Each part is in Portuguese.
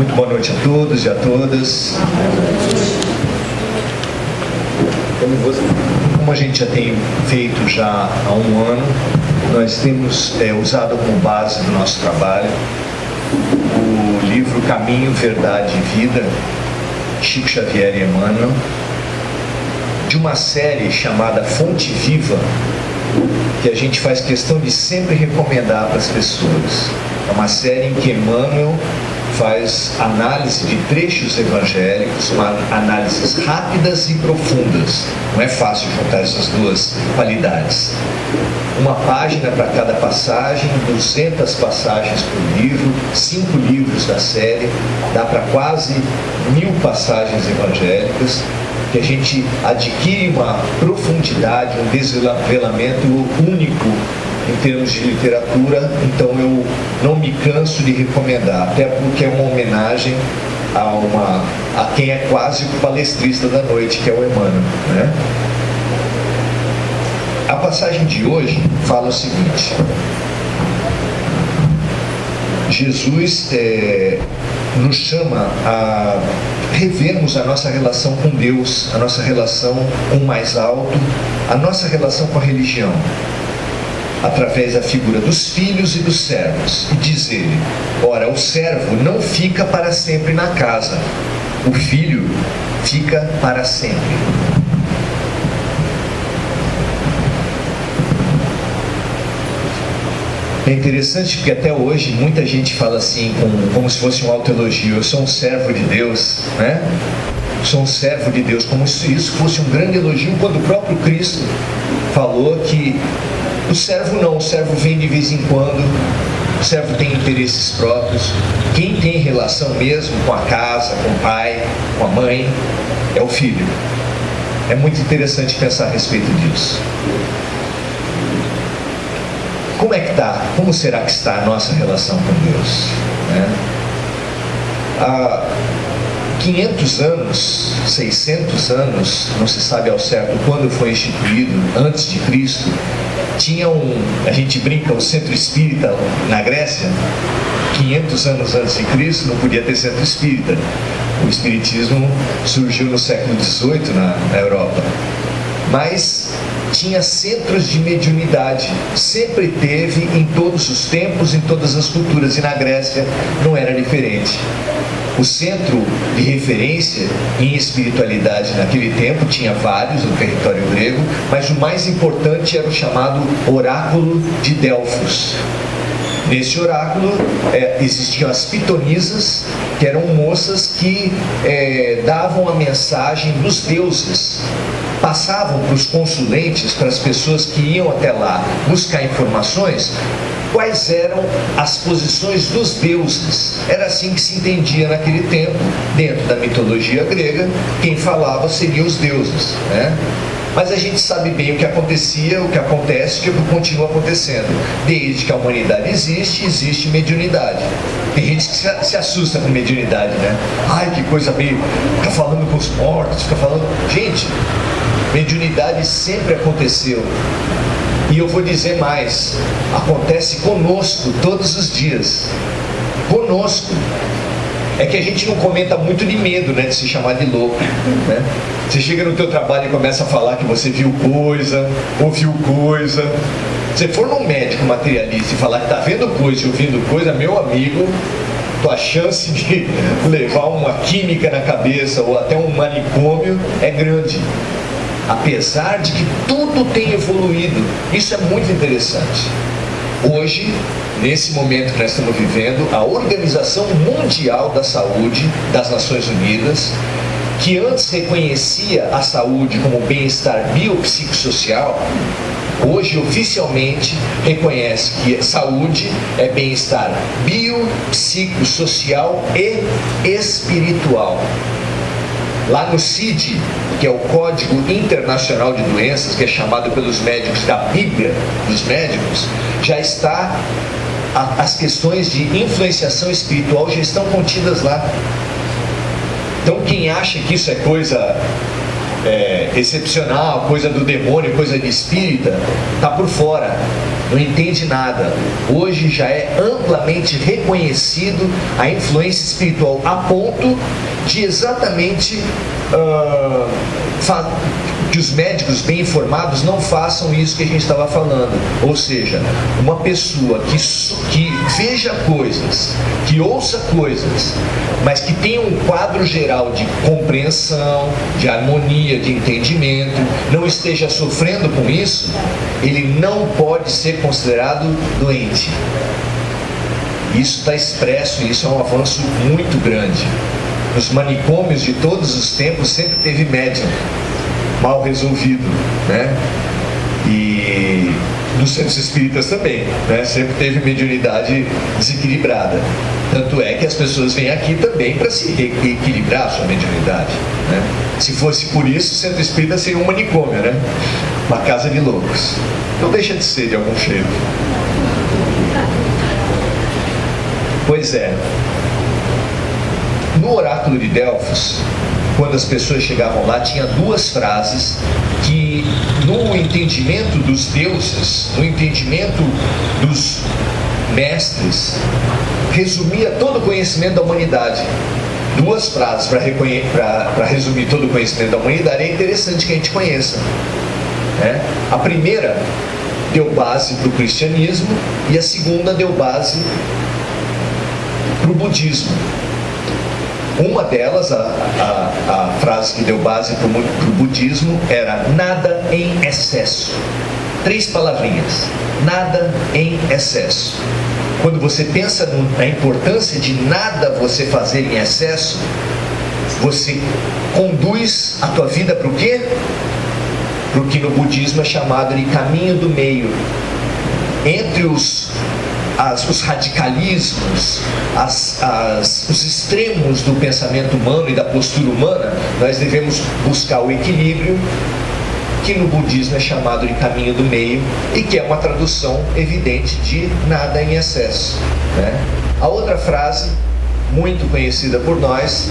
Muito boa noite a todos e a todas. Como a gente já tem feito já há um ano, nós temos usado como base do nosso trabalho o livro Caminho, Verdade e Vida, Chico Xavier e Emmanuel, de uma série chamada Fonte Viva, que a gente faz questão de sempre recomendar para as pessoas. É uma série em que Emmanuel faz análise de trechos evangélicos, análises rápidas e profundas. Não é fácil juntar essas duas qualidades. Uma página para cada passagem, 200 passagens por livro, 5 livros da série, dá para quase 1000 passagens evangélicas, que a gente adquire uma profundidade, um desvelamento único em termos de literatura. Então eu não me canso de recomendar, até porque é uma homenagem a quem é quase o palestrista da noite, que é o Emmanuel, né? A passagem de hoje fala o seguinte: Jesus nos chama a revermos a nossa relação com Deus, a nossa relação com o mais alto, a nossa relação com a religião, através da figura dos filhos e dos servos. E diz ele: ora, o servo não fica para sempre na casa, o filho fica para sempre. É interessante porque até hoje muita gente fala assim, como se fosse um autoelogio: eu sou um servo de Deus, né? Sou um servo de Deus, como se isso fosse um grande elogio, quando o próprio Cristo falou que o servo vem de vez em quando, o servo tem interesses próprios. Quem tem relação mesmo com a casa, com o pai, com a mãe, é o filho. É muito interessante pensar a respeito disso. Como é que está? Como será que está a nossa relação com Deus, né? Há 500 anos, 600 anos, não se sabe ao certo quando foi instituído, antes de Cristo, a gente brinca, o centro espírita na Grécia. 500 anos antes de Cristo não podia ter centro espírita. O espiritismo surgiu no século XVIII na Europa. Mas tinha centros de mediunidade, sempre teve, em todos os tempos, em todas as culturas, e na Grécia não era diferente. O centro de referência em espiritualidade naquele tempo tinha vários no território grego, mas o mais importante era o chamado Oráculo de Delfos. Nesse oráculo existiam as pitonisas, que eram moças que davam a mensagem dos deuses, passavam para os consulentes, para as pessoas que iam até lá buscar informações, quais eram as posições dos deuses. Era assim que se entendia naquele tempo. Dentro da mitologia grega, quem falava seriam os deuses, né? Mas a gente sabe bem o que acontecia, o que acontece, o que continua acontecendo. Desde que a humanidade existe mediunidade. Tem gente que se assusta com mediunidade, né? Ai, que coisa meio... Fica falando com os mortos, fica falando... Gente, mediunidade sempre aconteceu. E eu vou dizer mais: acontece conosco todos os dias. Conosco. É que a gente não comenta muito de medo, né, de se chamar de louco, né? Você chega no teu trabalho e começa a falar que você viu coisa, ouviu coisa. Se for num médico materialista e falar que está vendo coisa e ouvindo coisa, meu amigo, tua chance de levar uma química na cabeça ou até um manicômio é grande. Apesar de que tudo tem evoluído, isso é muito interessante. Hoje, nesse momento que nós estamos vivendo, a Organização Mundial da Saúde das Nações Unidas, que antes reconhecia a saúde como bem-estar biopsicossocial, hoje oficialmente reconhece que saúde é bem-estar biopsicossocial e espiritual. Lá no CID, que é o Código Internacional de Doenças, que é chamado pelos médicos da Bíblia dos médicos, já está, as questões de influenciação espiritual já estão contidas lá. Então quem acha que isso é coisa excepcional, coisa do demônio, coisa de espírita, está por fora. não entende nada. Hoje já é amplamente reconhecido a influência espiritual a ponto de exatamente que os médicos bem informados não façam isso que a gente estava falando. Ou seja, uma pessoa que veja coisas, que ouça coisas, mas que tenha um quadro geral de compreensão, de harmonia, de entendimento, não esteja sofrendo com isso, ele não pode ser considerado doente. Isso está expresso, e isso é um avanço muito grande. Nos manicômios de todos os tempos sempre teve médium mal resolvido, né? E nos centros espíritas também, né? Sempre teve mediunidade desequilibrada. Tanto é que as pessoas vêm aqui também para se reequilibrar a sua mediunidade, né? Se fosse por isso, o centro espírita seria um manicômio, né? Uma casa de loucos. Não deixa de ser de algum jeito. Pois é. No oráculo de Delfos, quando as pessoas chegavam lá, tinha duas frases que, no entendimento dos deuses, no entendimento dos mestres, resumia todo o conhecimento da humanidade. Duas frases para resumir todo o conhecimento da humanidade. É interessante que a gente conheça, né? A primeira deu base para o cristianismo e a segunda deu base para o budismo. Uma delas, a frase que deu base para o budismo era nada em excesso. 3 palavrinhas: nada em excesso. Quando você pensa na importância de nada você fazer em excesso, você conduz a tua vida para o quê? Para o que no budismo é chamado de caminho do meio. Entre os radicalismos, os extremos do pensamento humano e da postura humana, nós devemos buscar o equilíbrio, que no budismo é chamado de caminho do meio, e que é uma tradução evidente de nada em excesso, né? A outra frase, muito conhecida por nós,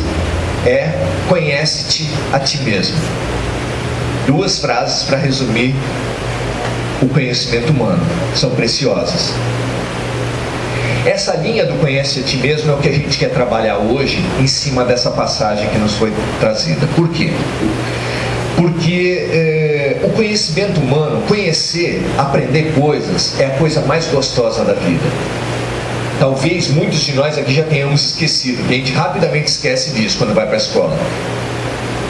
é conhece-te a ti mesmo. 2 frases para resumir o conhecimento humano, são preciosas. Essa linha do conhece a ti mesmo é o que a gente quer trabalhar hoje em cima dessa passagem que nos foi trazida. Por quê? Porque o conhecimento humano, conhecer, aprender coisas, é a coisa mais gostosa da vida. Talvez muitos de nós aqui já tenhamos esquecido, que a gente rapidamente esquece disso quando vai para a escola.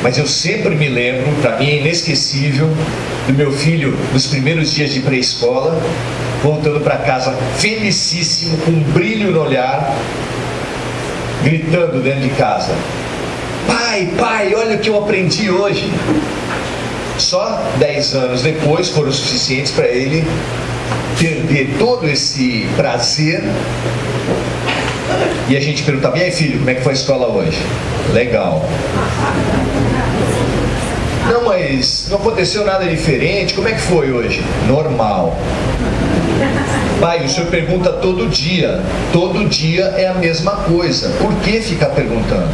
Mas eu sempre me lembro, para mim é inesquecível, do meu filho nos primeiros dias de pré-escola, voltando para casa felicíssimo, com um brilho no olhar, gritando dentro de casa: pai, olha o que eu aprendi hoje. Só 10 anos depois foram suficientes para ele perder todo esse prazer. E a gente perguntava: e aí, filho, como é que foi a escola hoje? Legal. Não, mas não aconteceu nada diferente. Como é que foi hoje? Normal. Pai, o senhor pergunta todo dia. Todo dia é a mesma coisa. Por que ficar perguntando?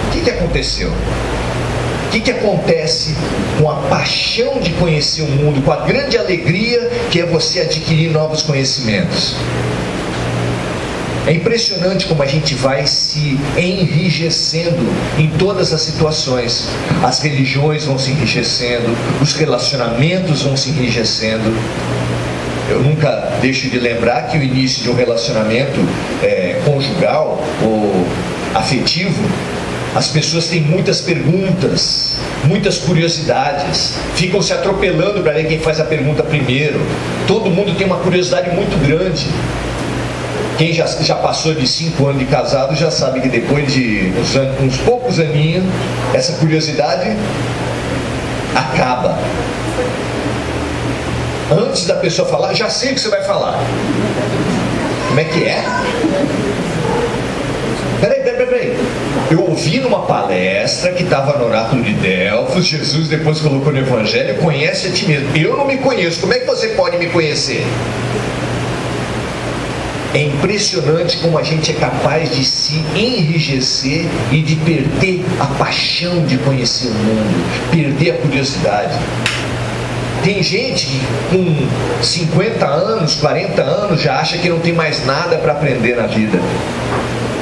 O que aconteceu? O que acontece com a paixão de conhecer o mundo, com a grande alegria que é você adquirir novos conhecimentos? É impressionante como a gente vai se enrijecendo em todas as situações. As religiões vão se enrijecendo, os relacionamentos vão se enrijecendo. Eu nunca deixo de lembrar que o início de um relacionamento conjugal ou afetivo, as pessoas têm muitas perguntas, muitas curiosidades, ficam se atropelando para ver quem faz a pergunta primeiro. Todo mundo tem uma curiosidade muito grande. Quem já passou de 5 anos de casado já sabe que depois de uns poucos aninhos, essa curiosidade acaba. Antes da pessoa falar, já sei o que você vai falar. Como é que é? Peraí. Eu ouvi numa palestra que estava no oráculo de Delfos, Jesus depois colocou no Evangelho: conhece a ti mesmo. Eu não me conheço, como é que você pode me conhecer? É impressionante como a gente é capaz de se enrijecer e de perder a paixão de conhecer o mundo, perder a curiosidade. Tem gente que com 50 anos, 40 anos já acha que não tem mais nada para aprender na vida.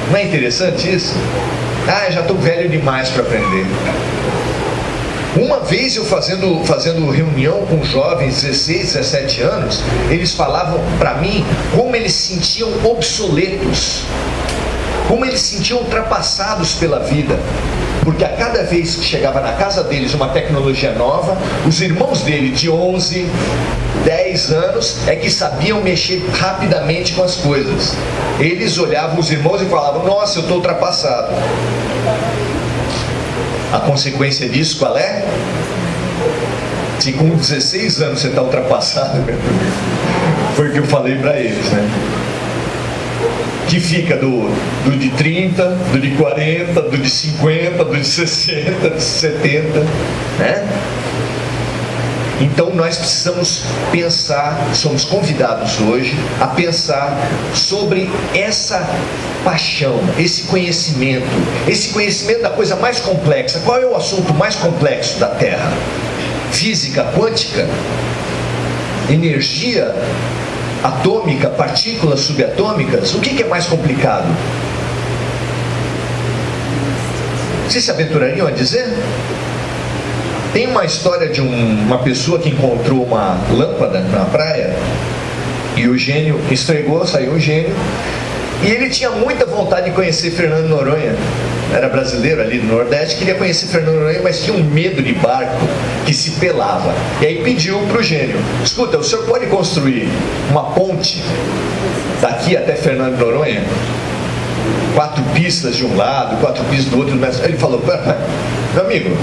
Não é interessante isso? Ah, eu já estou velho demais para aprender. Uma vez eu fazendo reunião com jovens, 16, 17 anos, eles falavam para mim como eles se sentiam obsoletos, como eles se sentiam ultrapassados pela vida, porque a cada vez que chegava na casa deles uma tecnologia nova, os irmãos dele de 11, 10 anos é que sabiam mexer rapidamente com as coisas. Eles olhavam os irmãos e falavam: nossa, eu estou ultrapassado. A consequência disso qual é? Se com 16 anos você está ultrapassado, foi o que eu falei para eles, né? Que fica do de 30, do de 40, do de 50, do de 60, do de 70, né? Então nós precisamos pensar, somos convidados hoje a pensar sobre essa paixão, esse conhecimento da coisa mais complexa. Qual é o assunto mais complexo da Terra? Física quântica? Energia atômica? Partículas subatômicas? O que é mais complicado? Vocês se aventurariam a dizer? Tem uma história de uma pessoa que encontrou uma lâmpada na praia e o gênio estregou, saiu o gênio, e ele tinha muita vontade de conhecer Fernando de Noronha. Era brasileiro ali no Nordeste, queria conhecer Fernando de Noronha, mas tinha um medo de barco que se pelava. E aí pediu para o gênio: escuta, o senhor pode construir uma ponte daqui até Fernando de Noronha? 4 pistas de um lado, 4 pistas do outro. Ele falou: meu amigo,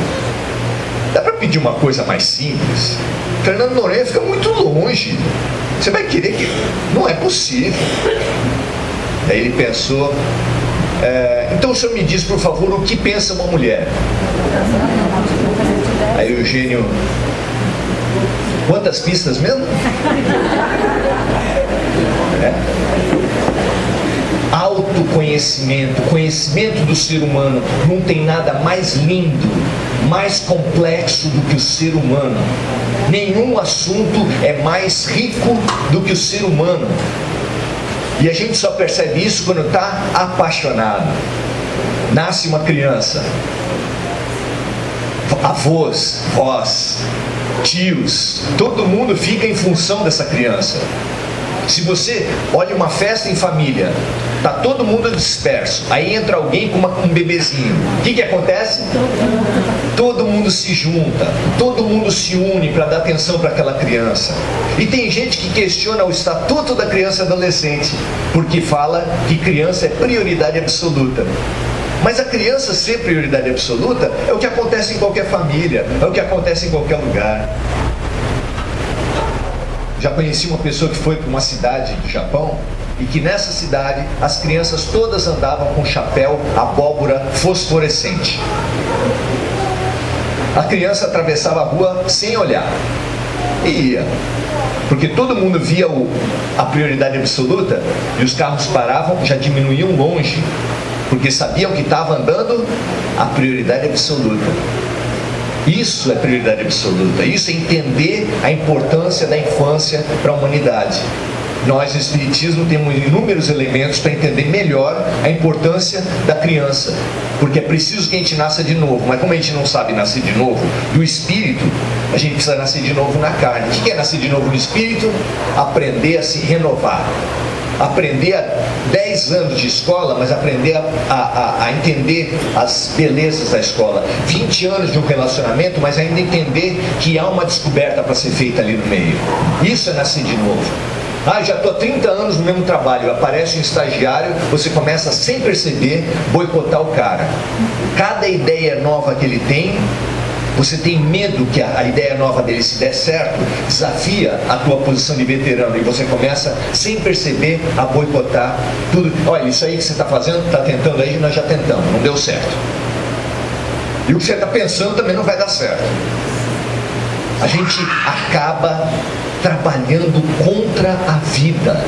dá para pedir uma coisa mais simples? Fernando de Noronha fica muito longe. Você vai querer que... Não é possível. Aí ele pensou: então o senhor me diz, por favor, o que pensa uma mulher? Aí o gênio: quantas pistas mesmo? Autoconhecimento, conhecimento do ser humano. Não tem nada mais lindo, mais complexo do que o ser humano. Nenhum assunto é mais rico do que o ser humano. E a gente só percebe isso quando está apaixonado. Nasce uma criança, avós, vós, tios, todo mundo fica em função dessa criança. Se você olha uma festa em família, tá todo mundo disperso, aí entra alguém com um bebezinho, o que acontece? Todo mundo se junta, todo mundo se une para dar atenção para aquela criança. E tem gente que questiona o estatuto da criança e adolescente, porque fala que criança é prioridade absoluta. Mas a criança ser prioridade absoluta é o que acontece em qualquer família, é o que acontece em qualquer lugar. Já conheci uma pessoa que foi para uma cidade do Japão e que nessa cidade as crianças todas andavam com chapéu abóbora fosforescente. A criança atravessava a rua sem olhar e ia, porque todo mundo via a prioridade absoluta e os carros paravam, já diminuíam longe, porque sabiam que estava andando a prioridade absoluta. Isso é prioridade absoluta, isso é entender a importância da infância para a humanidade. Nós, no Espiritismo, temos inúmeros elementos para entender melhor a importância da criança, porque é preciso que a gente nasça de novo, mas como a gente não sabe nascer de novo do espírito, a gente precisa nascer de novo na carne. O que é nascer de novo no espírito? Aprender a se renovar. Aprender a 10 anos de escola, mas aprender a entender as belezas da escola. 20 anos de um relacionamento, mas ainda entender que há uma descoberta para ser feita ali no meio. Isso é nascer de novo. Ah, já estou há 30 anos no mesmo trabalho, aparece um estagiário, você começa sem perceber boicotar o cara. Cada ideia nova que ele tem, você tem medo que a ideia nova dele, se der certo, desafia a tua posição de veterano e você começa, sem perceber, a boicotar tudo. Olha, isso aí que você está fazendo, está tentando aí, nós já tentamos, não deu certo. E o que você está pensando também não vai dar certo. A gente acaba trabalhando contra a vida.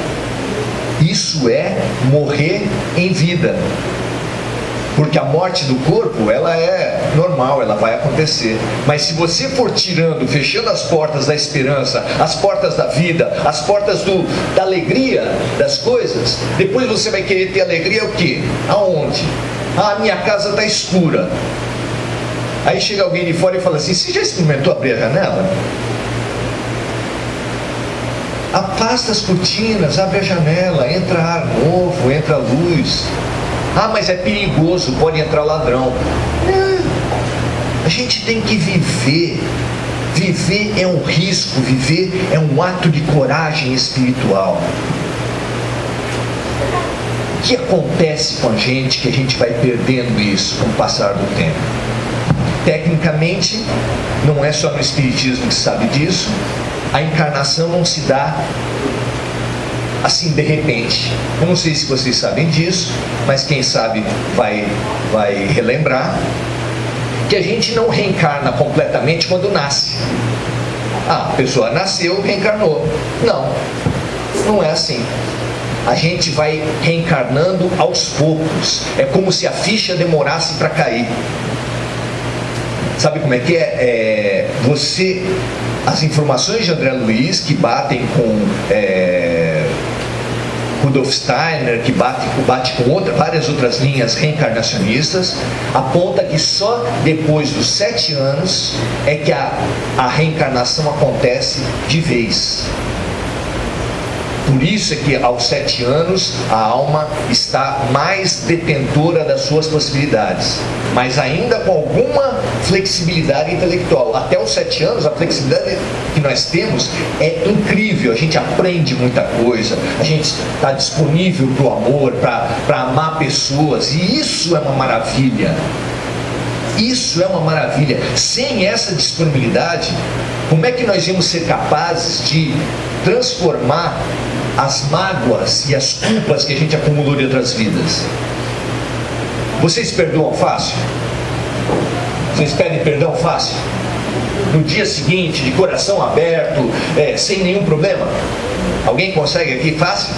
Isso é morrer em vida. Porque a morte do corpo, ela é normal, ela vai acontecer. Mas se você for tirando, fechando as portas da esperança, as portas da vida, as portas da alegria das coisas, depois você vai querer ter alegria o quê? Aonde? Ah, minha casa está escura. Aí chega alguém de fora e fala assim: você já experimentou abrir a janela? Afasta as cortinas, abre a janela, entra ar novo, entra luz. Ah, mas é perigoso, pode entrar ladrão. A gente tem que viver. Viver é um risco, viver é um ato de coragem espiritual. O que acontece com a gente que a gente vai perdendo isso com o passar do tempo? Tecnicamente, não é só no Espiritismo que se sabe disso. A encarnação não se dá assim de repente. Eu não sei se vocês sabem disso, mas quem sabe vai relembrar que a gente não reencarna completamente quando nasce. Ah, a pessoa nasceu, reencarnou. Não é assim. A gente vai reencarnando aos poucos. É como se a ficha demorasse para cair. Sabe como é que é? As informações de André Luiz, que batem com Rudolf Steiner, que bate com várias outras linhas reencarnacionistas, aponta que só depois dos 7 anos é que a reencarnação acontece de vez. Por isso é que aos 7 anos a alma está mais detentora das suas possibilidades, mas ainda com alguma flexibilidade intelectual. Até os 7 anos a flexibilidade que nós temos é incrível. A gente aprende muita coisa, a gente está disponível para o amor, para amar pessoas, e isso é uma maravilha. Isso é uma maravilha. Sem essa disponibilidade, como é que nós íamos ser capazes de transformar as mágoas e as culpas que a gente acumulou de outras vidas? Vocês perdoam fácil? Vocês pedem perdão fácil? No dia seguinte, de coração aberto, sem nenhum problema? Alguém consegue aqui fácil?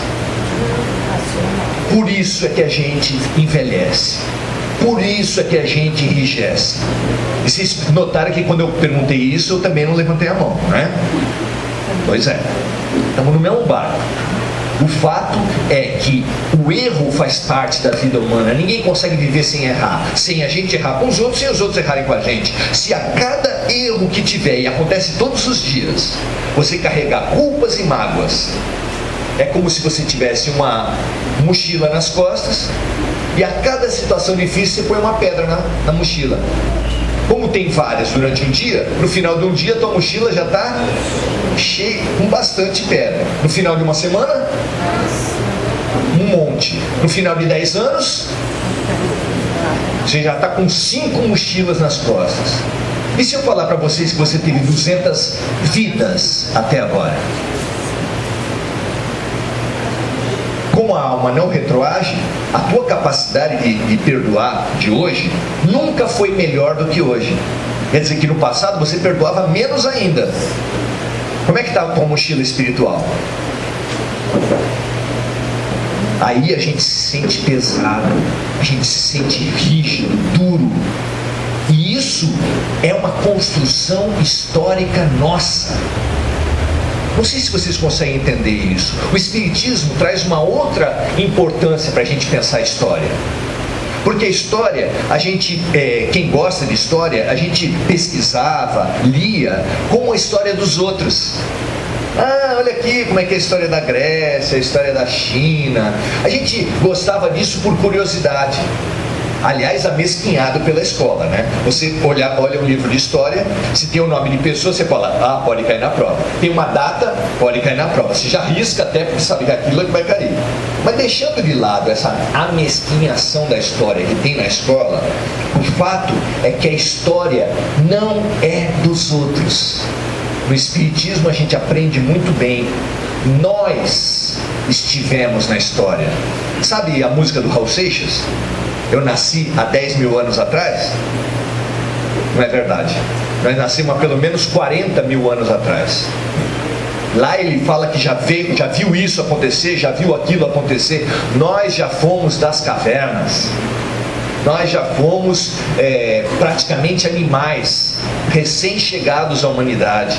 Por isso é que a gente envelhece. Por isso é que a gente enrijece. E vocês notaram que quando eu perguntei isso, eu também não levantei a mão, né? Pois é, estamos no mesmo barco. O fato é que o erro faz parte da vida humana. Ninguém consegue viver sem errar, sem a gente errar com os outros, sem os outros errarem com a gente. Se a cada erro que tiver, e acontece todos os dias, você carregar culpas e mágoas, é como se você tivesse uma mochila nas costas, e a cada situação difícil você põe uma pedra na mochila. Como tem várias durante um dia, no final de um dia tua mochila já está cheia, com bastante pedra. No final de uma semana, um monte. No final de 10 anos, você já está com 5 mochilas nas costas. E se eu falar para vocês que você teve 200 vidas até agora? Como a alma não retroage, a tua capacidade de perdoar de hoje nunca foi melhor do que hoje. Quer dizer que no passado você perdoava menos ainda. Como é que está a tua mochila espiritual? Aí a gente se sente pesado, a gente se sente rígido, duro. E isso é uma construção histórica nossa. Não sei se vocês conseguem entender isso. O Espiritismo traz uma outra importância para a gente pensar a história. Porque a história, quem gosta de história, a gente pesquisava, lia, como a história dos outros. Ah, olha aqui como é que é a história da Grécia, a história da China. A gente gostava disso por curiosidade. Aliás, amesquinhado pela escola, né? Você olha um livro de história, se tem o nome de pessoa, você fala, pode cair na prova. Tem uma data, pode cair na prova. Você já risca até porque sabe que aquilo é que vai cair. Mas deixando de lado essa amesquinhação da história que tem na escola, o fato é que a história não é dos outros. No Espiritismo a gente aprende muito bem. Nós estivemos na história. Sabe a música do Raul Seixas? Eu nasci há 10 mil anos atrás? Não é verdade. Nós nascemos há pelo menos 40 mil anos atrás. Lá ele fala que já viu isso acontecer, já viu aquilo acontecer. Nós já fomos das cavernas. Nós já fomos praticamente animais recém-chegados à humanidade.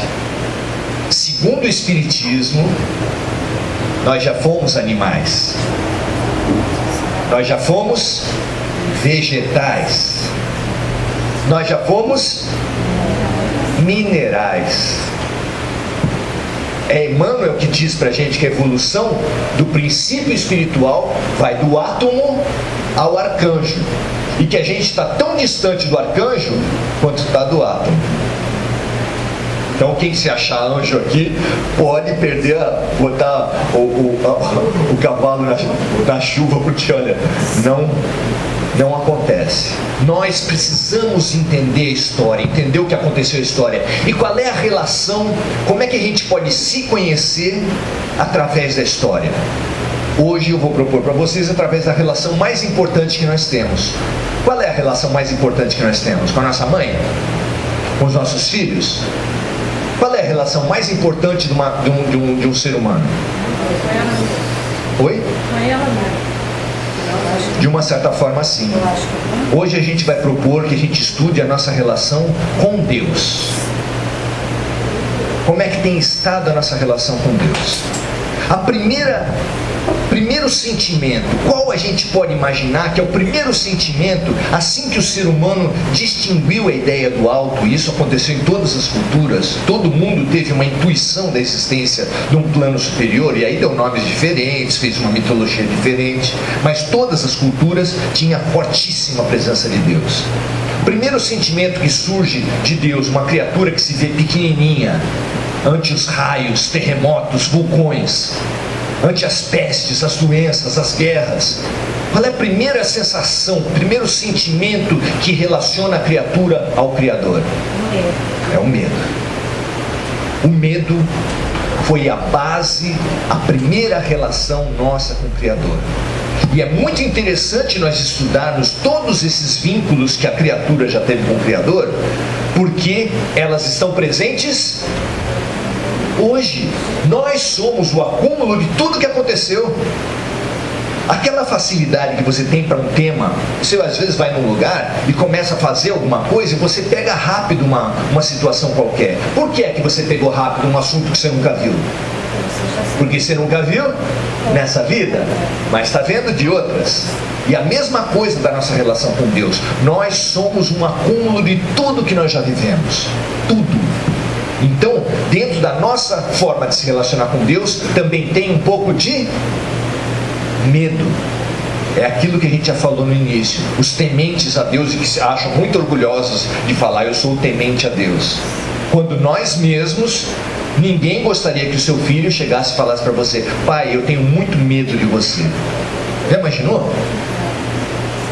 Segundo o Espiritismo, nós já fomos animais. Nós já fomos vegetais. Nós já fomos minerais. É Emmanuel que diz pra gente que a evolução do princípio espiritual vai do átomo ao arcanjo, e que a gente está tão distante do arcanjo quanto está do átomo. Então quem se achar anjo aqui pode perder, botar o cavalo na chuva, porque olha, não acontece. Nós precisamos entender a história, entender o que aconteceu na história e qual é a relação, como é que a gente pode se conhecer através da história. Hoje eu vou propor para vocês através da relação mais importante que nós temos. Qual é a relação mais importante que nós temos? Com a nossa mãe? Com os nossos filhos? Qual é a relação mais importante de um ser humano? Oi? De uma certa forma, sim. Hoje a gente vai propor que a gente estude a nossa relação com Deus. Como é que tem estado a nossa relação com Deus? Primeiro sentimento, qual a gente pode imaginar que é o primeiro sentimento assim que o ser humano distinguiu a ideia do alto? E isso aconteceu em todas as culturas. Todo mundo teve uma intuição da existência de um plano superior, e aí deu nomes diferentes, fez uma mitologia diferente, mas todas as culturas tinham fortíssima presença de Deus. O primeiro sentimento que surge de Deus, uma criatura que se vê pequenininha ante os raios, terremotos, vulcões, ante as pestes, as doenças, as guerras. Qual é a primeira sensação, o primeiro sentimento que relaciona a criatura ao Criador? É o medo. O medo foi a base, a primeira relação nossa com o Criador. E é muito interessante nós estudarmos todos esses vínculos que a criatura já teve com o Criador, porque elas estão presentes hoje. Nós somos o acúmulo de tudo que aconteceu. Aquela facilidade que você tem para um tema, você às vezes vai num lugar e começa a fazer alguma coisa e você pega rápido uma situação qualquer. Por que é que você pegou rápido um assunto que você nunca viu? Porque você nunca viu nessa vida, mas está vendo de outras. E a mesma coisa da nossa relação com Deus. Nós somos um acúmulo de tudo que nós já vivemos. Tudo. Então, dentro da nossa forma de se relacionar com Deus, também tem um pouco de medo. É aquilo que a gente já falou no início. Os tementes a Deus e que se acham muito orgulhosos de falar, eu sou temente a Deus. Quando nós mesmos, ninguém gostaria que o seu filho chegasse e falasse para você, pai, eu tenho muito medo de você. Já imaginou?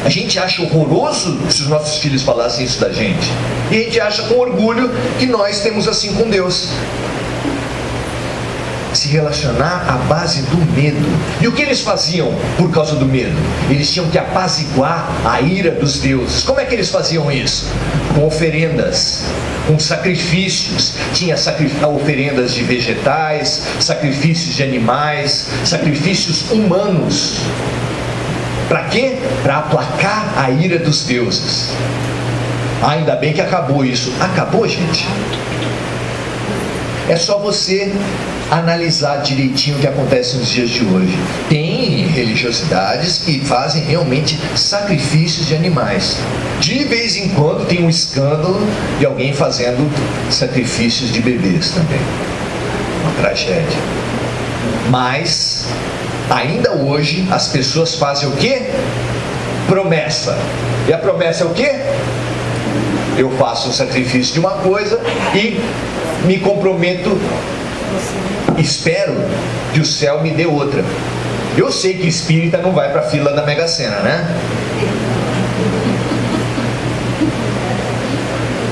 A gente acha horroroso se os nossos filhos falassem isso da gente. E a gente acha com orgulho que nós temos assim com Deus. Se relacionar à base do medo. E o que eles faziam por causa do medo? Eles tinham que apaziguar a ira dos deuses. Como é que eles faziam isso? Com oferendas, com sacrifícios. Tinha oferendas de vegetais, sacrifícios de animais, sacrifícios humanos. Para quê? Para aplacar a ira dos deuses. Ainda bem que acabou isso. Acabou, gente? É só você analisar direitinho o que acontece nos dias de hoje. Tem religiosidades que fazem realmente sacrifícios de animais. De vez em quando tem um escândalo de alguém fazendo sacrifícios de bebês também. Uma tragédia. Mas ainda hoje as pessoas fazem o quê? Promessa. E a promessa é o quê? Eu faço um sacrifício de uma coisa e me comprometo, espero que o céu me dê outra. Eu sei que espírita não vai para a fila da Mega Sena, né?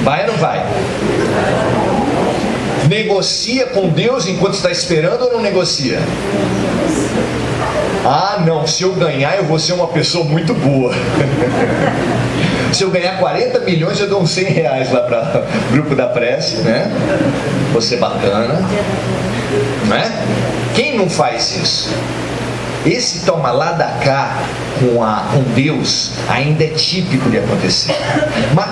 Vai ou não vai? Negocia com Deus enquanto está esperando ou não negocia? Ah, não, se eu ganhar eu vou ser uma pessoa muito boa. Se eu ganhar 40 milhões eu dou uns 100 reais lá para o grupo da prece, né? Vou ser bacana, não é? Quem não faz isso? esse toma lá da cá com Deus ainda é típico de acontecer. Mas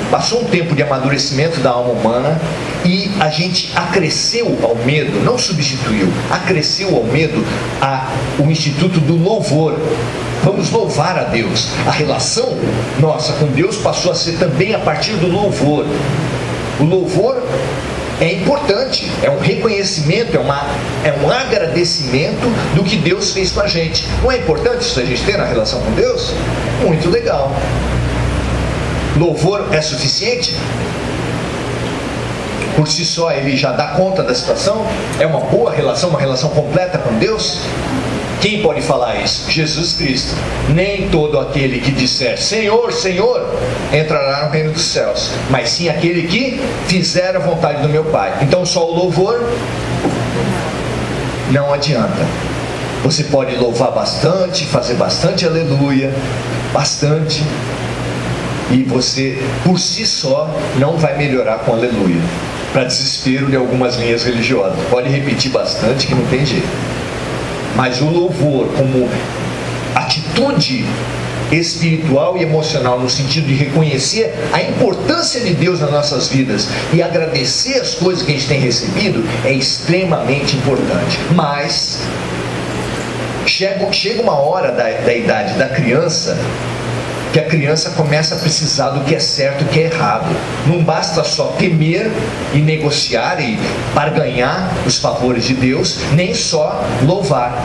passou um tempo de amadurecimento da alma humana e a gente acresceu ao medo, não substituiu, acresceu ao medo o instituto do louvor. Vamos louvar a Deus. A relação nossa com Deus passou a ser também a partir do louvor. O louvor é importante, é um reconhecimento, é um agradecimento do que Deus fez com a gente. Não é importante isso a gente ter na relação com Deus? Muito legal. Louvor é suficiente? Por si só ele já dá conta da situação? É uma boa relação, uma relação completa com Deus? Quem pode falar isso? Jesus Cristo. Nem todo aquele que disser Senhor, Senhor, entrará no reino dos céus, mas sim aquele que fizer a vontade do meu Pai. Então só o louvor não adianta. Você pode louvar bastante, fazer bastante aleluia, bastante, e você por si só não vai melhorar com aleluia, para desespero de algumas linhas religiosas. Pode repetir bastante que não tem jeito. Mas o louvor como atitude espiritual e emocional, no sentido de reconhecer a importância de Deus nas nossas vidas e agradecer as coisas que a gente tem recebido, é extremamente importante. Mas chega uma hora da idade da criança que a criança começa a precisar do que é certo e o que é errado. Não basta só temer e negociar e barganhar os favores de Deus, nem só louvar.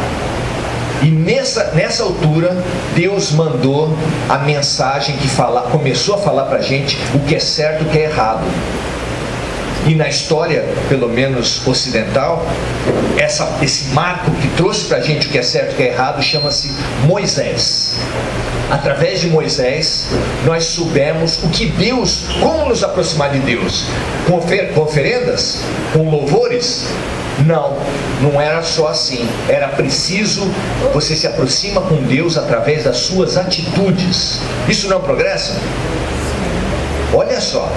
E nessa altura, Deus mandou a mensagem que começou a falar para a gente o que é certo e o que é errado. E na história, pelo menos ocidental, esse marco que trouxe para a gente o que é certo e o que é errado chama-se Moisés. Através de Moisés, nós soubemos o que Deus, como nos aproximar de Deus. Com oferendas? Com louvores? Não era só assim. Era preciso, você se aproxima com Deus através das suas atitudes. Isso não é um progresso? Olha só,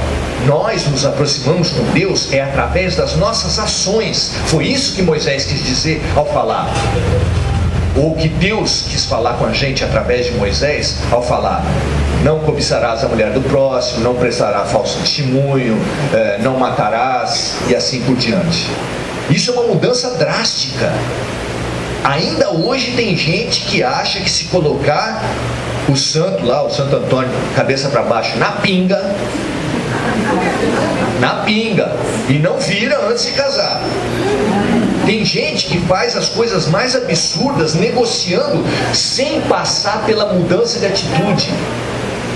nós nos aproximamos com Deus através das nossas ações. Foi isso que Moisés quis dizer ao falar. Ou que Deus quis falar com a gente através de Moisés ao falar: não cobiçarás a mulher do próximo, não prestarás falso testemunho, não matarás, e assim por diante. Isso é uma mudança drástica. Ainda hoje tem gente que acha que se colocar o santo lá, o Santo Antônio, cabeça para baixo, na pinga, e não vira antes de casar. Tem gente que faz as coisas mais absurdas negociando sem passar pela mudança de atitude.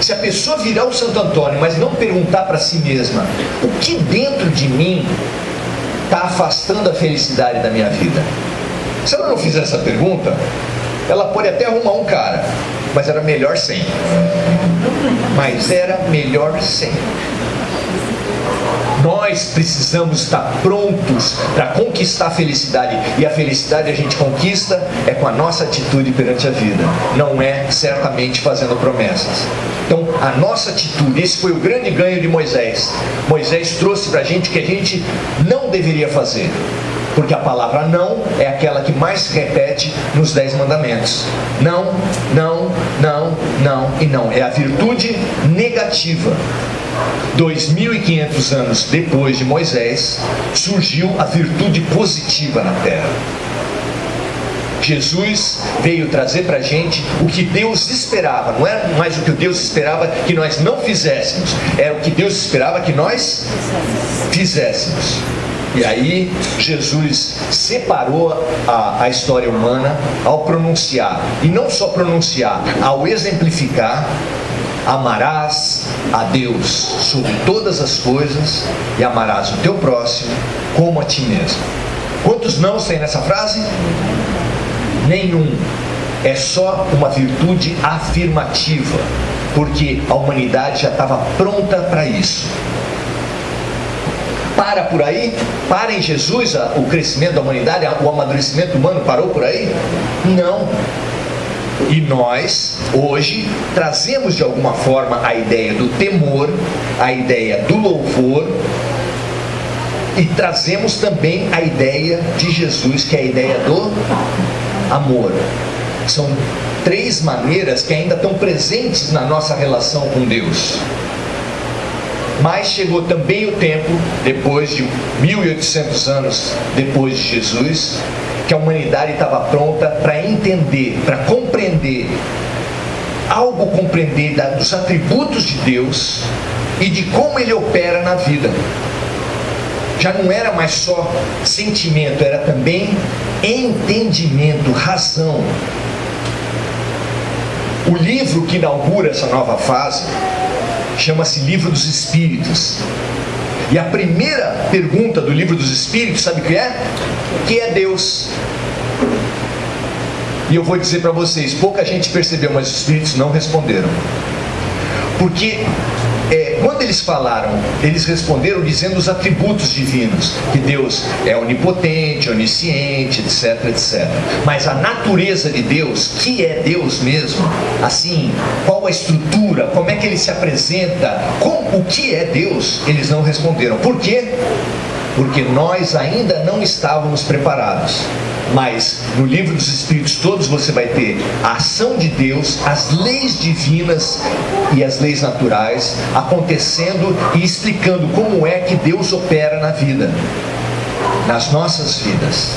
Se a pessoa virar o Santo Antônio, mas não perguntar para si mesma: o que dentro de mim está afastando a felicidade da minha vida? Se ela não fizer essa pergunta, ela pode até arrumar um cara, mas era melhor sem. Nós precisamos estar prontos para conquistar a felicidade. E a felicidade a gente conquista com a nossa atitude perante a vida. Não é certamente fazendo promessas. Então a nossa atitude, esse foi o grande ganho de Moisés. Moisés trouxe para a gente o que a gente não deveria fazer. Porque a palavra não é aquela que mais se repete nos 10 mandamentos. Não, não, não, não e não. É a virtude negativa. 2.500 anos depois de Moisés, surgiu a virtude positiva na terra. Jesus veio trazer para a gente o que Deus esperava. Não era mais o que Deus esperava que nós não fizéssemos, era o que Deus esperava que nós fizéssemos. E aí Jesus separou a história humana ao pronunciar, e não só pronunciar, ao exemplificar: amarás a Deus sobre todas as coisas e amarás o teu próximo como a ti mesmo. Quantos não tem nessa frase? Nenhum. É só uma virtude afirmativa, porque a humanidade já estava pronta para isso. Para por aí? Para em Jesus o crescimento da humanidade, o amadurecimento humano parou por aí? Não. E nós, hoje, trazemos de alguma forma a ideia do temor, a ideia do louvor, e trazemos também a ideia de Jesus, que é a ideia do amor. São 3 maneiras que ainda estão presentes na nossa relação com Deus. Mas chegou também o tempo, depois de 1800 anos depois de Jesus, que a humanidade estava pronta para entender, para compreender, compreender dos atributos de Deus e de como Ele opera na vida. Já não era mais só sentimento, era também entendimento, razão. O livro que inaugura essa nova fase chama-se Livro dos Espíritos. E a primeira pergunta do Livro dos Espíritos, sabe o que é? O que é Deus? E eu vou dizer para vocês, pouca gente percebeu, mas os Espíritos não responderam. Porque quando eles falaram, eles responderam dizendo os atributos divinos, que Deus é onipotente, onisciente, etc, etc. Mas a natureza de Deus, que é Deus mesmo, assim, qual a estrutura, como é que Ele se apresenta, o que é Deus, eles não responderam. Por quê? Porque nós ainda não estávamos preparados. Mas no Livro dos Espíritos todos você vai ter a ação de Deus, as leis divinas e as leis naturais acontecendo e explicando como é que Deus opera na vida, nas nossas vidas.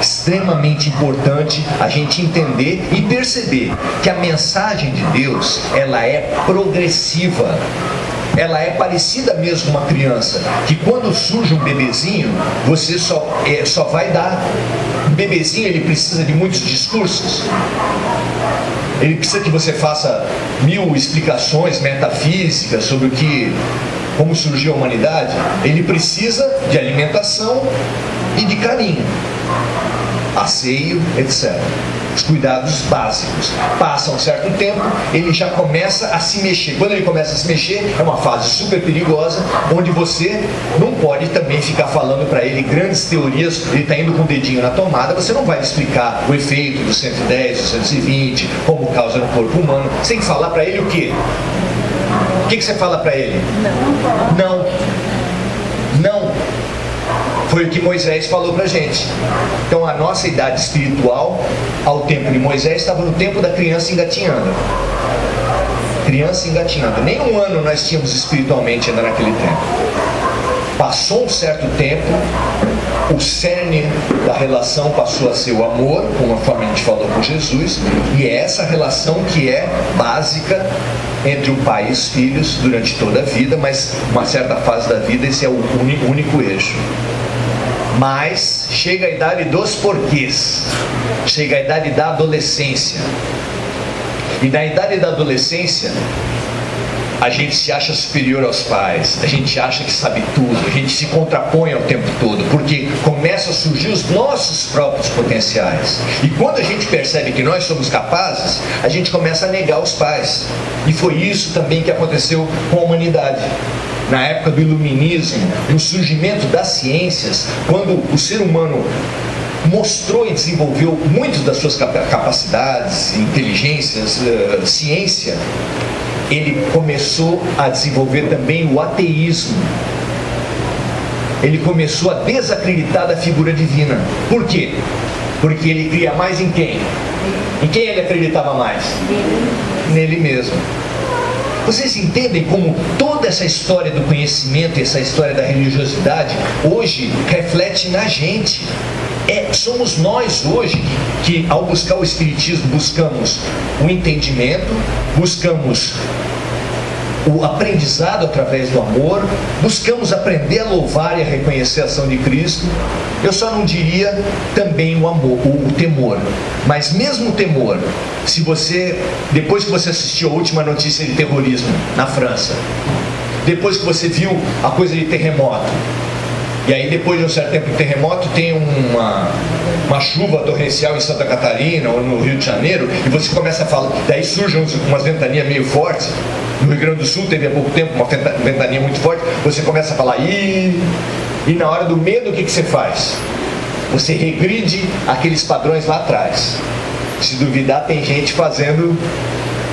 Extremamente importante a gente entender e perceber que a mensagem de Deus, ela é progressiva. Ela é parecida mesmo com uma criança, que quando surge um bebezinho, você só vai dar. Um bebezinho, ele precisa de muitos discursos. Ele precisa que você faça 1000 explicações metafísicas sobre como surgiu a humanidade. Ele precisa de alimentação e de carinho, asseio, etc. Os cuidados básicos. Passa um certo tempo, ele já começa a se mexer. Quando ele começa a se mexer, é uma fase super perigosa, onde você não pode também ficar falando para ele grandes teorias. Ele está indo com o dedinho na tomada, você não vai explicar o efeito do 110, do 120, como causa no corpo humano. Você tem que falar para ele o quê? O que você fala para ele? Não. Foi o que Moisés falou para a gente. Então a nossa idade espiritual, ao tempo de Moisés, estava no tempo da criança engatinhando. Nem 1 ano nós tínhamos espiritualmente ainda naquele tempo. Passou um certo tempo, o cerne da relação passou a ser o amor, conforme a gente falou com Jesus, e é essa relação que é básica entre o pai e os filhos durante toda a vida, mas uma certa fase da vida esse é o único eixo. Mas chega a idade dos porquês, chega a idade da adolescência. E na idade da adolescência, a gente se acha superior aos pais, a gente acha que sabe tudo, a gente se contrapõe ao tempo todo, porque começam a surgir os nossos próprios potenciais. E quando a gente percebe que nós somos capazes, a gente começa a negar os pais. E foi isso também que aconteceu com a humanidade. Na época do iluminismo, no surgimento das ciências, quando o ser humano mostrou e desenvolveu muitas das suas capacidades, inteligências, ciência, ele começou a desenvolver também o ateísmo. Ele começou a desacreditar da figura divina. Por quê? Porque ele cria mais em quem? Em quem ele acreditava mais? Nele mesmo. Vocês entendem como toda essa história do conhecimento, essa história da religiosidade, hoje reflete na gente? Somos nós hoje que ao buscar o Espiritismo, buscamos o entendimento, buscamos o aprendizado através do amor, buscamos aprender a louvar e a reconhecer a ação de Cristo. Eu só não diria também o amor, o temor. Mas mesmo o temor, se você, depois que você assistiu a última notícia de terrorismo na França, depois que você viu a coisa de terremoto, e aí depois de um certo tempo de terremoto tem uma chuva torrencial em Santa Catarina ou no Rio de Janeiro, e você começa a falar, daí surgem umas ventanias meio fortes. No Rio Grande do Sul teve há pouco tempo uma ventania muito forte, você começa a falar, e na hora do medo o que você faz? Você regride aqueles padrões lá atrás. Se duvidar, tem gente fazendo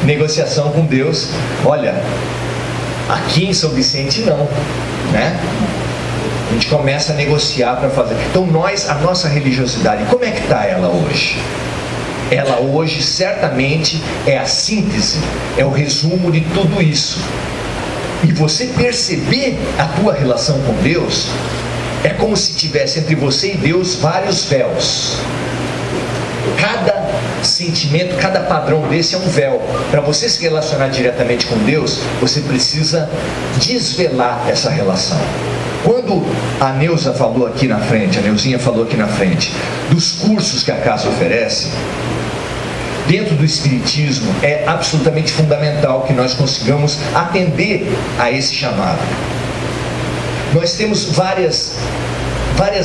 negociação com Deus. Olha, aqui em São Vicente não, né? A gente começa a negociar para fazer. Então a nossa religiosidade, como é que está ela hoje? ela hoje certamente é a síntese, é o resumo de tudo isso. E você perceber a tua relação com Deus é como se tivesse entre você e Deus vários véus. Cada sentimento, cada padrão desse é um véu. Para você se relacionar diretamente com Deus, você precisa desvelar essa relação. Quando a Neuzinha falou aqui na frente, dos cursos que a casa oferece, dentro do Espiritismo é absolutamente fundamental que nós consigamos atender a esse chamado. Nós temos várias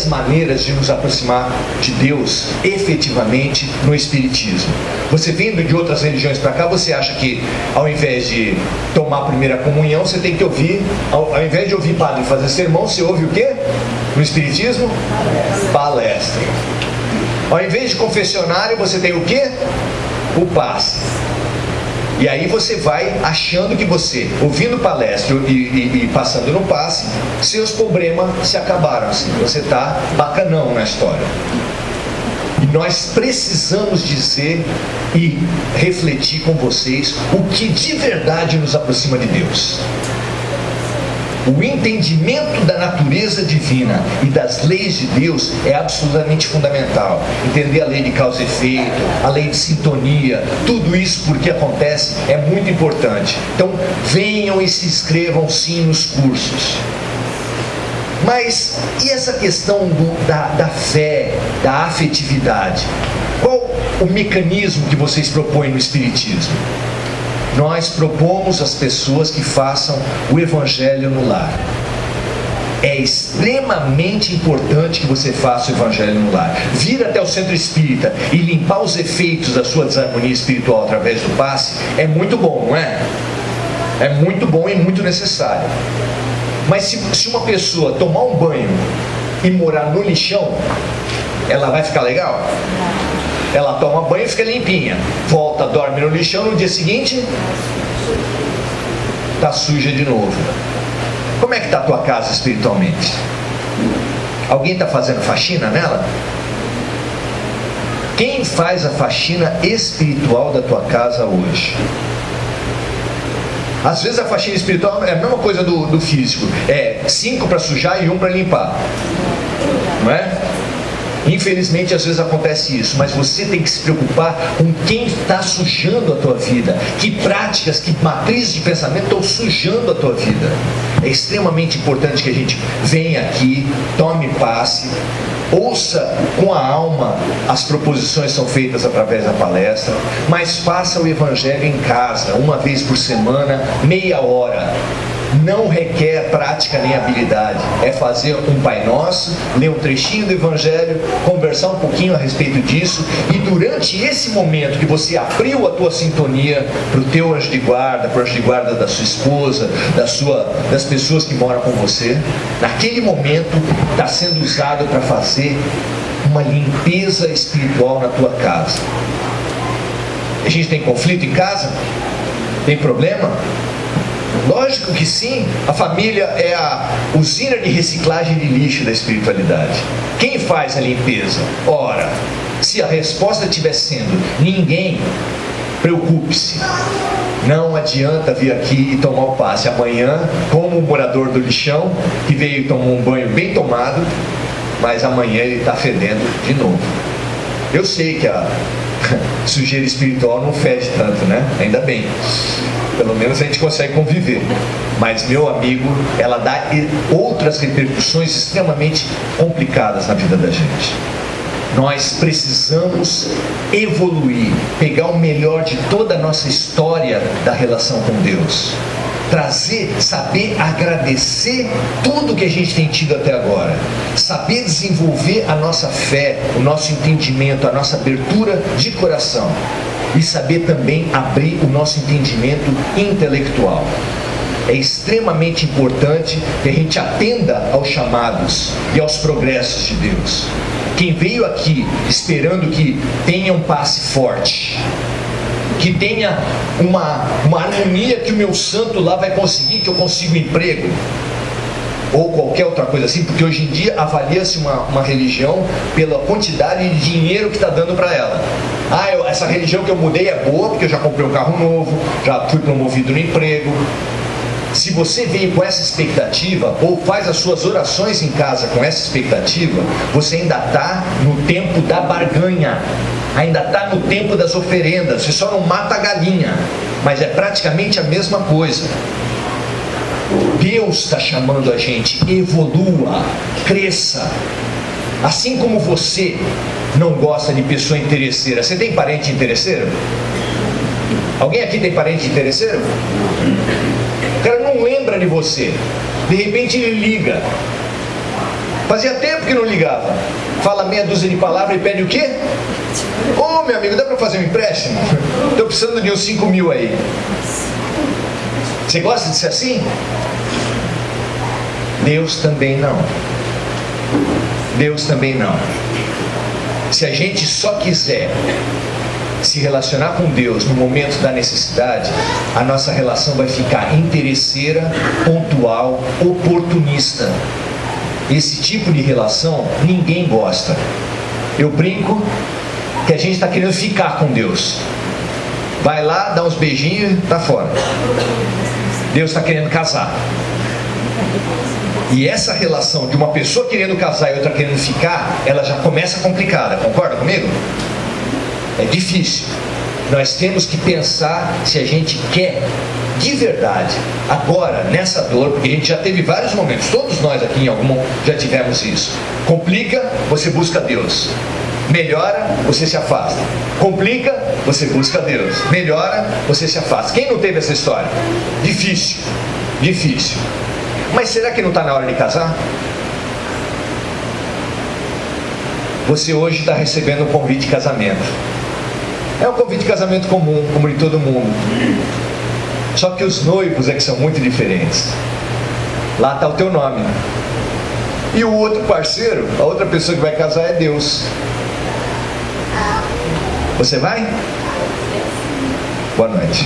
maneiras de nos aproximar de Deus efetivamente no Espiritismo. Você vindo de outras religiões para cá, você acha que ao invés de tomar a primeira comunhão, você tem que ouvir, ao invés de ouvir padre fazer sermão, você ouve o quê? No Espiritismo? Palestra. Ao invés de confessionário, você tem o quê? O passe. E aí você vai achando que você, ouvindo palestra e passando no passe, seus problemas se acabaram, assim, você está bacanão na história. E nós precisamos dizer e refletir com vocês o que de verdade nos aproxima de Deus. O entendimento da natureza divina e das leis de Deus é absolutamente fundamental. Entender a lei de causa e efeito, a lei de sintonia, tudo isso porque acontece é muito importante. Então venham e se inscrevam sim nos cursos. Mas e essa questão da fé, da afetividade? Qual o mecanismo que vocês propõem no Espiritismo? Nós propomos às pessoas que façam o Evangelho no lar. É extremamente importante que você faça o Evangelho no lar. Vir até o centro espírita e limpar os efeitos da sua desarmonia espiritual através do passe é muito bom, não é? É muito bom e muito necessário. Mas se uma pessoa tomar um banho e morar no lixão, ela vai ficar legal? Ela toma banho e fica limpinha, volta, dorme no lixão, no dia seguinte está suja de novo. Como é que está a tua casa espiritualmente? Alguém está fazendo faxina nela? Quem faz a faxina espiritual da tua casa hoje? Às vezes a faxina espiritual é a mesma coisa do físico, é 5 para sujar e 1 para limpar, não é? Infelizmente às vezes acontece isso, mas você tem que se preocupar com quem está sujando a tua vida, que práticas, que matrizes de pensamento estão sujando a tua vida. É extremamente importante que a gente venha aqui, tome passe, ouça com a alma as proposições que são feitas através da palestra, mas faça o Evangelho em casa, uma vez por semana, meia hora. Não requer prática nem habilidade, é fazer um Pai Nosso, ler um trechinho do Evangelho, conversar um pouquinho a respeito disso, e durante esse momento que você abriu a tua sintonia para o teu anjo de guarda, para o anjo de guarda da sua esposa, das pessoas que moram com você, naquele momento está sendo usado para fazer uma limpeza espiritual na tua casa. A gente tem conflito em casa? Tem problema? Lógico que sim, a família é a usina de reciclagem de lixo da espiritualidade. Quem faz a limpeza? Ora, se a resposta estiver sendo ninguém, preocupe-se. Não adianta vir aqui e tomar o passe amanhã, como o morador do lixão, que veio e tomou um banho bem tomado, mas amanhã ele está fedendo de novo. Eu sei que a sujeira espiritual não fede tanto, né? Ainda bem. Pelo menos a gente consegue conviver. Mas, meu amigo, ela dá outras repercussões extremamente complicadas na vida da gente. Nós precisamos evoluir, pegar o melhor de toda a nossa história da relação com Deus, trazer, saber agradecer tudo que a gente tem tido até agora, saber desenvolver a nossa fé, o nosso entendimento, a nossa abertura de coração, e saber também abrir o nosso entendimento intelectual. É extremamente importante que a gente atenda aos chamados e aos progressos de Deus. Quem veio aqui esperando que tenha um passe forte, que tenha uma harmonia que o meu santo lá vai conseguir, que eu consigo um emprego, ou qualquer outra coisa assim, porque hoje em dia avalia-se uma religião pela quantidade de dinheiro que está dando para ela. Essa religião que eu mudei é boa porque eu já comprei um carro novo, já fui promovido no emprego. Se você veio com essa expectativa, ou faz as suas orações em casa com essa expectativa, você ainda está no tempo da barganha, ainda está no tempo das oferendas. Você só não mata a galinha, mas é praticamente a mesma coisa. Deus está chamando a gente, evolua, cresça. Assim como você não gosta de pessoa interesseira. Você tem parente interesseiro? Alguém aqui tem parente interesseiro? O cara não lembra de você. De repente ele liga. Fazia tempo que não ligava. Fala meia dúzia de palavras e pede o quê? Ô, meu amigo, dá para fazer um empréstimo? Estou precisando de uns 5 mil aí. Você gosta de ser assim? Deus também não. Deus também não. Se a gente só quiser se relacionar com Deus no momento da necessidade, a nossa relação vai ficar interesseira, pontual, oportunista. Esse tipo de relação ninguém gosta. Eu brinco que a gente está querendo ficar com Deus. Vai lá, dá uns beijinhos, tá fora. Deus está querendo casar. E essa relação de uma pessoa querendo casar e outra querendo ficar, ela já começa complicada, concorda comigo? É difícil. Nós temos que pensar se a gente quer de verdade, agora, nessa dor, porque a gente já teve vários momentos, todos nós aqui em algum já tivemos isso. Complica, você busca Deus. Melhora, você se afasta. Complica, você busca Deus. Melhora, você se afasta. Quem não teve essa história? Difícil, difícil. Mas será que não está na hora de casar? Você hoje está recebendo um convite de casamento. É um convite de casamento comum, como de todo mundo. Só que os noivos é que são muito diferentes. Lá está o teu nome. E o outro parceiro, a outra pessoa que vai casar é Deus. Você vai? Boa noite.